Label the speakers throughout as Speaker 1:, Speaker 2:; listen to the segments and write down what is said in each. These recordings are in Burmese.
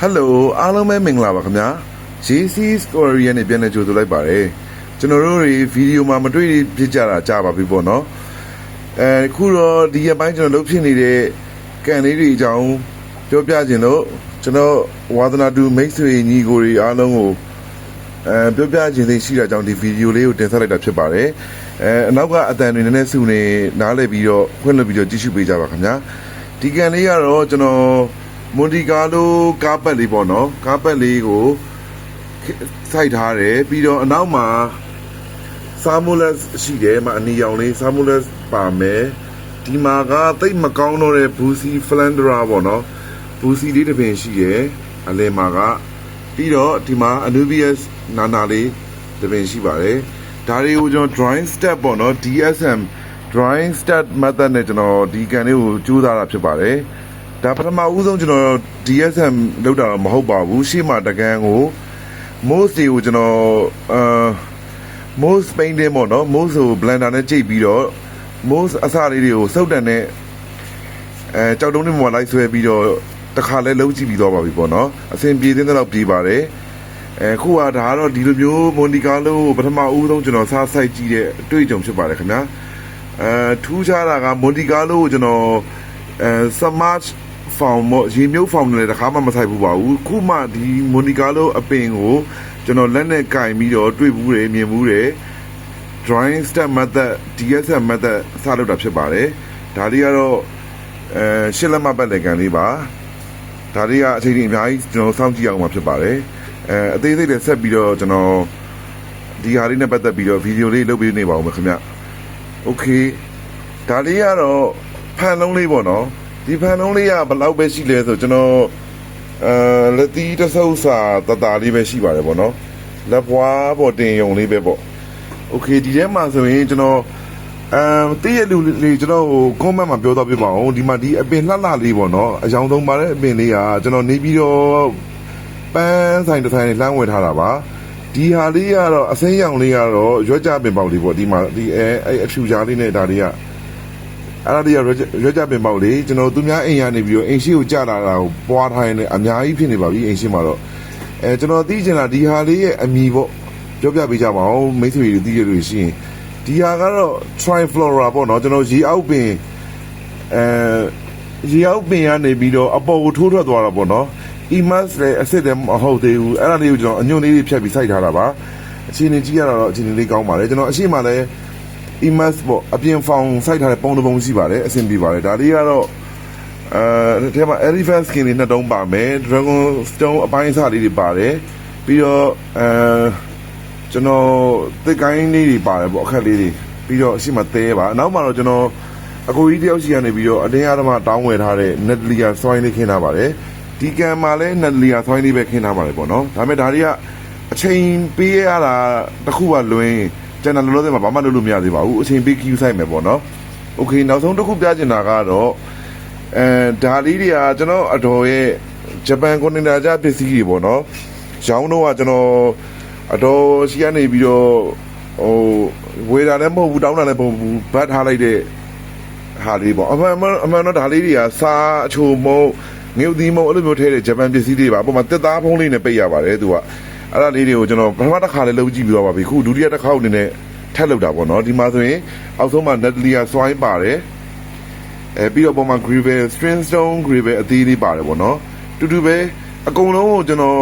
Speaker 1: Hello အားလုံးပဲမင်္ဂလာပါခင်ဗျာ JC Story ရဲ့ပြန်လည်ကြိုဆိုလိုက်ပါတယ်ကျွန်တော်တို့တွေဗီဒီယိုမှာမတွေ့ဖြစ်ကြတာကြားပါပြီပေါ့နော်ခုတော့ဒီရက်ပိုင်းကျွန်တော်လုပ်ဖြစ်နေတဲ့ကန်လေးတွေအကြောင်းပြောပြခြင်းလို့ကျွန်တော်ဝါသနာတူမိတ်ဆွေညီကိုတွေအားလုံးကိုပြောပြခြင်းသိရှိတာကြောင့်ဒီဗီဒီယိုလေးကိုတင်ဆက်လိုက်တာဖြစ်ပါတယ်အနောက်ကအတန်တွေနည်းနည်းစုနေနားလည်ပြီးတော့ခွင့်လွှတ်ပြီးတော့ကြည့်ရှုပေးကြပါခင်ဗျာဒီကန်လေးကတော့ကျွန်တော်မွန်တီကာလိုကားပတ်လေးပေါ့နော်ကားပတ်လေးကိုစိုက်ထားတယ်ပြီးတော့အနောက်မှာဆာမိုလက်ရှိတယ်မှာအနီရောင်လေးဆာမိုလက်ပါမယ်ဒီမှာကတိတ်မကောင်းတော့တဲ့ဘူစီဖလန်ဒရာပေါ့နော်ဘူစီလေးတစ်ပင်ရှိတယ်အလယ်မှာကပြီးတော့ဒီမှာအနူဘီယက်နာနာလေးတစ်ပင်ရှိပါတယ်ဒါတွေကိုကျွန်တော် drawing step ပေါ့နော် DSM drawing step method နဲ့ကျွန်တော်ဒီကန်လေးကိုကြိုးစားတာဖြစ်ပါတယ်ဒါပထမဦးဆုံးကျွန်တော် DSM လောက်တာတော့မဟုတ်ပါဘူးရှေ့မှာတကန်းကို most တွေကိုကျွန်တော်most painting ပေါ့နော် most ကို blender နဲ့ကြိတ်ပြီးတော့ most အစလေးတွေကိုစုပ်တန်နဲ့ကြောက်တုံးတွေမှာလိုက်ဆွဲပြီးတော့တခါလဲလုံးကြည့်ပြီးတော့ပါပြီပေါ့နော်အဆင်ပြေတဲ့တော့ပြေးပါတယ်ခုကဒါကတော့ဒီလိုမျိုးမွန်တီကာလိုပထမဦးဆုံးကျွန်တော်စားဆိုင်ကြည့်တဲ့အတွေ့အကြုံဖြစ်ပါတယ်ခင်ဗျာထူးခြားတာကမွန်တီကာလိုကိုကျွန်တော်smart ဖောင်မို့ရေမြုပ်ဖောင်နဲ့တခါမှမဆိုင်ဘူးပါဘူးခုမှဒီမွန်တီကာလိုအပင်ကိုကျွန်တော်လက်နဲ့ကင်ပြီးတော့တွေ့ဘူးတယ်မြင်ဘူးတယ် drawing step method DSM method စလုပ်တာဖြစ်ပါတယ်ဒါလေးကတော့ရှစ်လက်မပတ်လက်ကန်လေးပါဒါလေးကအချိန်ကြီးအများကြီးကျွန်တော်စောင့်ကြည့်အောင်မှာဖြစ်ပါတယ်အသေးစိတ်လည်းဆက်ပြီးတော့ကျွန်တော်ဒီဟာလေးနဲ့ပတ်သက်ပြီးတော့ဗီဒီယိုလေးလုပ်ပေးနေပါဦးမယ်ခင်ဗျโอเคဒါလေးကတော့ဖန်လုံးလေးပေါ့နော်ဒီဖန်လုံးလေးကဘယ်လောက်ပဲရှိလဲဆိုကျွန်တော်လက်သီးတဆုပ်စာတတာလေးပဲရှိပါတယ်ပေါ့နော်လက်ပွားပေါ်တင်ယုံလေးပဲပေါ့โอเคဒီထဲမှာဆိုရင်ကျွန်တော်တည့်ရလူလေးကျွန်တော်ဟို comment မှာပြောတော့ပြပါအောင်ဒီမှာဒီအပင်လှလှလေးပေါ့နော်အယောင်ဆုံးပါတဲ့အပင်လေးကကျွန်တော်နေပြီးတော့ပန်းဆိုင်တစ်ဆိုင်လေးလှမ်းဝယ်ထားတာပါဒီဟာလေးကတော့အစိမ်းရောင်လေးကတော့ရွက်ကြပင်ပေါက်လေးပေါ့ဒီမှာဒီအဖြူကြားလေးနဲ့ဒါလေးကအဲ့ဒါတွေကရွက်ကြပင်ပေါက်လေးကျွန်တော်သူများအိမ်ရနေပြီးတော့အိမ်ရှိကိုကြာလာတာကိုပွားထားရင်လည်းအများကြီးဖြစ်နေပါပြီအိမ်ရှိမှာတော့ကျွန်တော်သိချင်တာဒီဟာလေးရဲ့အမည်ပေါ့ပြောပြပေးကြပါဦးမိတ်ဆွေတွေသိရလို့ရှိရင်ဒီဟာကတော့ Triflora ပေါ့နော်ကျွန်တော်ရေအောက်ပင်ရေအောက်ပင်ကနေပြီးတော့အပေါ်ကိုထိုးထွက်သွားတာပေါ့နော် Emas လည်းအစ်စ်တယ်မဟုတ်သေးဘူးအဲ့ဒါလေးကိုကျွန်တော်အညွန့်လေးဖြတ်ပြီးစိုက်ထားတာပါအခြေအနေကြီးရတော့အခြေအနေလေးကောင်းပါတယ်ကျွန်တော်အရှိမလည်း Emas ပေါ့အပြင်ဖောင်စိုက်ထားတဲ့ပုံတစ်ပုံရှိပါတယ်အဆင်ပြေပါတယ်ဒါလေးကတော့ဒီမှာ elephant skin လေးနှစ်တုံးပါမယ် dragon stone အပိုင်းအစလေးတွေပါတယ်ပြီးတော့ကျွန်တော်တစ်ကိုင်းလေးတွေပါတယ်ပေါ့အခက်လေးတွေပြီးတော့အရှိမသေးပါနောက်မှာတော့ကျွန်တော်အကိုကြီးတယောက်ရှိရနေပြီးတော့အတင်းအားဓမ္မတောင်းဝယ်ထားတဲ့ Natalia ဆွိုင်းလေးခင်းထားပါတယ်ဒီကံမှာလည်း Natalia ဆွိုင်းလေးပဲခင်းထားပါတယ်ပေါ့နော်ဒါပေမဲ့ဒါတွေကအချိန်ပေးရတာတစ်ခုကလွင်ကျန်တဲ့လောလောဆယ်မှာဘာမှလုပ်လို့မရသေးပါဘူးအချိန်ပေး queue ဆိုင်မယ်ပေါ့နော်โอเคနောက်ဆုံးတစ်ခုပြချင်တာကတော့ဒါလေးတွေကကျွန်တော်အတော်ရဲ့ဂျပန်ကွန်တင်နာကြပစ္စည်းတွေပေါ့နော်ရောင်းတော့ကကျွန်တော်အတော်ရှိရနေပြီးတော့ဟိုဝေတာလည်းမဟုတ်ဘူးတောင်းတာလည်းမဟုတ်ဘူးဘတ်ထားလိုက်တဲ့ဟာလေးပေါ့အမှန်တော့ဒါလေးတွေကစားအချိုမုံငရုတ်သီးမုံအဲ့လိုမျိုးထဲတဲ့ဂျပန်ပစ္စည်းတွေပါအပေါ်မှာတက်သားဖုံးလေးနဲ့ပိတ်ရပါတယ်သူကအဲ့ဒါလေးတွေကိုကျွန်တော်ပထမတစ်ခါလေးလုပ်ကြည့်ပြီးတော့ပါပြီခုဒုတိယတစ်ခါအနေနဲ့ထပ်လုပ်တာပေါ့နော်ဒီမှာဆိုရင်အောက်ဆုံးမှာ Natalia ဆွိုင်းပါတယ်ပြီးတော့ပေါ်မှာ gravel string stone gravel အသေးလေးပါတယ်ပေါ့နော်တူတူပဲအကုန်လုံးကိုကျွန်တော်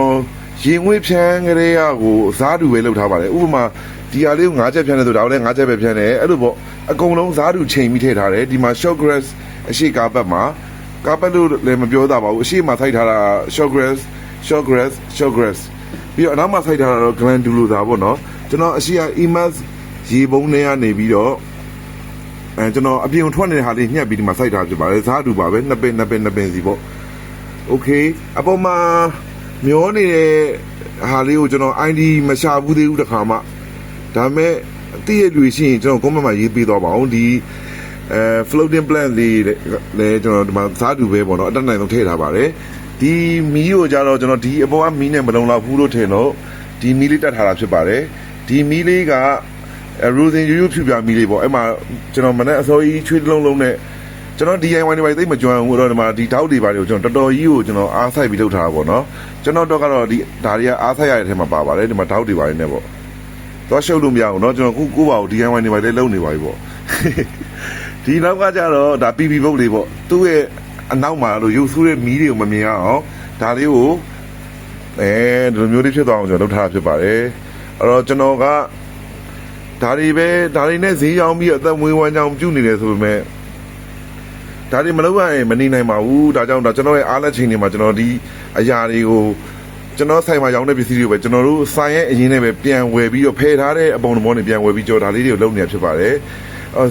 Speaker 1: ရင်ငွေဖြန်းကလေးကိုစားတူပဲလုပ်ထားပါတယ်ဥပမာဒီဟာလေးကို9ချက်ဖြန်းတယ်ဆိုတော့လည်း9ချက်ပဲဖြန်းတယ်အဲ့လိုပေါ့အကုန်လုံးစားတူချိန်ပြီးထည့်ထားတယ်ဒီမှာ short grass အရှိကားပတ်မှာကားပတ်လို့လည်းမပြောတာပါဘူးအရှိမှာထိုက်ထားတာ short grass ပြီးတော့အနောက်မှာထိုက်ထားတာတော့ glandular ပေါ့နော်ကျွန်တော်အရှိက Emas ရေပုံးထဲကနေပြီးတော့ကျွန်တော်အပြင်ထွက်နေတဲ့ဟာလေးညှက်ပြီးဒီမှာစိုက်ထားဖြစ်ပါတယ်စားတူပါပဲနှစ်ပင်စီပေါ့โอเคအပေါ်မှာမျောနေတဲ့ဟာလေးကိုကျွန်တော် ID မရှာဘူးသေးဘူးတခါမှဒါပေမဲ့တည့်ရလူရှိရင်ကျွန်တော် comment မှာရေးပေးတော့ပါအောင်ဒီfloating plant လေးလည်းကျွန်တော်ဒီမှာစားတူပဲပေါ့နော်အတက်နိုင်ဆုံးထည့်ထားပါတယ်ဒီမီးကိုကြတော့ကျွန်တော်ဒီအပေါ်ကမီးနဲ့မလုံလောက်ဘူးလို့ထင်တော့ဒီမီးလေးတက်ထားတာဖြစ်ပါတယ်ဒီမီးလေးကရိုဇင်ရိုးဖြူပြမီးလေးပေါ့အဲ့မှာကျွန်တော်မနေ့အစောကြီးချွေးလုံးလုံးနဲ့ ကျွန်တော် DIY တွေပါသိမကြွမ်းဘူးတော့ဒီမှာဒီတောက်တွေပါတွေကိုကျွန်တော်တော်တော်ကြီးကိုကျွန်တော်အားဆိုင်ပြီးလုပ်ထားတာပေါ့နော်ကျွန်တော်တော့ကတော့ဒီဒါတွေကအားဆိုင်ရတဲ့ထဲမှာပါပါတယ်ဒီမှာတောက်တွေပါနေပေါ့တော့ရှုပ်လို့မရဘူးเนาะကျွန်တော်ကိုပါကို DIY တွေပါလေးလုပ်နေပါပြီပေါ့ဒီနောက်ကကြတော့ဒါ PB ဘုတ်လေးပေါ့သူ့ရဲ့အနောက်မှာလို့ရုပ်ဆူးတဲ့မီးတွေကိုမမြင်အောင်ဒါလေးကိုဒီလိုမျိုးလေးဖြစ်သွားအောင်ကျွန်တော်လုပ်ထားတာဖြစ်ပါတယ်အဲ့တော့ကျွန်တော်ကဒါတွေနဲ့ဈေးရောင်းပြီးအသက်မွေးဝမ်းကြောင်းပြုနေတယ်ဆိုပေမဲ့ဒါတွေမလုပ်ရရင်မနေနိုင်ပါဘူးဒါကြောင့်ဒါကျွန်တော်ရဲ့အားလက်ချိန်တွေမှာကျွန်တော်ဒီအရာတွေကိုကျွန်တော်ဆိုင်မှာရောင်းတဲ့ပစ္စည်းတွေပဲကျွန်တော်တို့ဆိုင်ရဲ့အရင်နဲ့ပဲပြန်ဝယ်ပြီးတော့ဖယ်ထားတဲ့အပုံသဘောနဲ့ပြန်ဝယ်ပြီးကြော်ဒါလေးတွေကိုလုပ်နေရဖြစ်ပါတယ်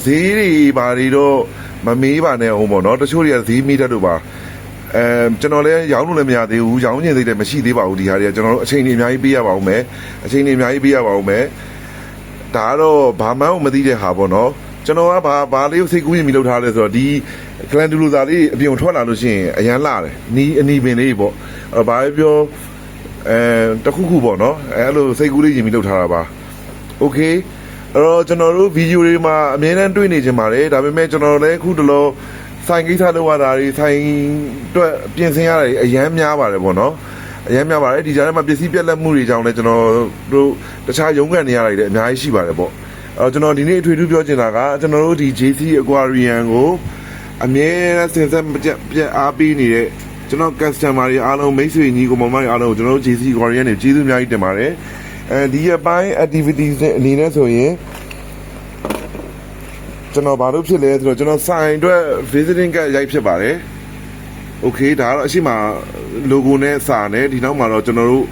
Speaker 1: ဈေးတွေဘာတွေတော့မမေးပါနဲ့အောင်ပေါ့နော်တချို့တွေကဈေးမိတတ်လို့ပါကျွန်တော်လည်းရောင်းလို့လည်းမရသေးဘူးရောင်းချင်သေးတယ်မရှိသေးပါဘူးဒီဟာတွေကကျွန်တော်တို့အချိန်တွေအများကြီးပေးရပါဦးမယ်အချိန်တွေအများကြီးပေးရပါဦးမယ်ဒါတော့ဘာမှမသိတဲ့ဟာပေါ့နော်ကျွန်တော်ကဘာလေးကိုစိတ်ကူးရင်မိလုပ်ထားလဲဆိုတော့ဒီကလန်ဒူလိုသာလေးအပြင်ထွက်လာလို့ရှိရင်အရန်လာတယ်အနီပင်လေးပေါ့အဲ့ဘာပဲပြောတခုခုပေါ့နော်အဲ့လိုစိတ်ကူးလေးရင်မိလုပ်ထားတာပါโอเคအဲ့တော့ကျွန်တော်တို့ဗီဒီယိုတွေမှာအမြဲတမ်းတွေ့နေကြပါတယ်ဒါပေမဲ့ကျွန်တော်လည်းအခုတလောဆိုင်ကိစ္စလုပ်ရတာတွေဆိုင်အတွက်ပြင်ဆင်ရတာတွေအရန်များပါတယ်ပေါ့နော်အရန်များပါတယ်ဒီကြားထဲမှာပစ္စည်းပြက်လက်မှုတွေကြောင့်လည်းကျွန်တော်တို့တခြားရုံးကန်နေရတာတွေလည်းအများကြီးရှိပါတယ်ပေါ့အဲ့တော့ကျွန်တော်ဒီနေ့အထွေထူးပြောချင်တာကကျွန်တော်တို့ဒီ JC Aquarium ကိုအမြဲတမ်းစင်ဆက်ပြက်အားပေးနေတဲ့ကျွန်တော် customer တွေအားလုံးမိတ်ဆွေညီကိုမောင်မတွေအားလုံးကျွန်တော်တို့ JC Aquarium နဲ့ကျေးဇူးအများကြီးတင်ပါတယ်ဒီအပိုင်း activities နဲ့အနေနဲ့ဆိုရင်ကျွန်တော်ဘာလို့ဖြစ်လဲဆိုတော့ကျွန်တော်ဆိုင်အတွက် visiting card ရိုက်ဖြစ်ပါတယ် okay ဒါကတော့အရှိမ logo နဲ့စာနဲ့ဒီနောက်မှာတော့ကျွန်တော်တို့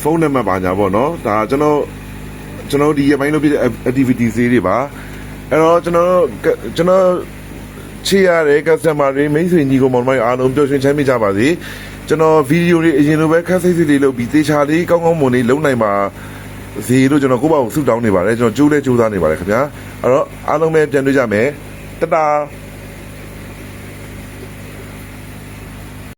Speaker 1: ဖုန်းနံပါတ်ပါညာပေါ့နော်ဒါကျွန်တော်ဒီအပိုင်းလုပ်ပြတဲ့ activities တွေပါအဲ့တော့ကျွန်တော်ချေရတဲ့ customer တွေမိတ်ဆွေညီကိုမောင်မတွေအားလုံးပျော်ရွှင်ချမ်းမြေ့ကြပါစေကျွန်တော်ဗီဒီယိုတွေအရင်လိုပဲခက်စိတ်စိတ်လေးလုပ်ပြီးသေချာလေးကောင်းကောင်းမွန်လေးလုပ်နိုင်ပါစေလို့ကျွန်တော်ကိုယ့်ဘာကိုဆုတောင်းနေပါတယ်ကျွန်တော်ကြိုးစားနေပါတယ်ခင်ဗျာအဲ့တော့အားလုံးပဲပြန်တွေ့ကြမယ်တတား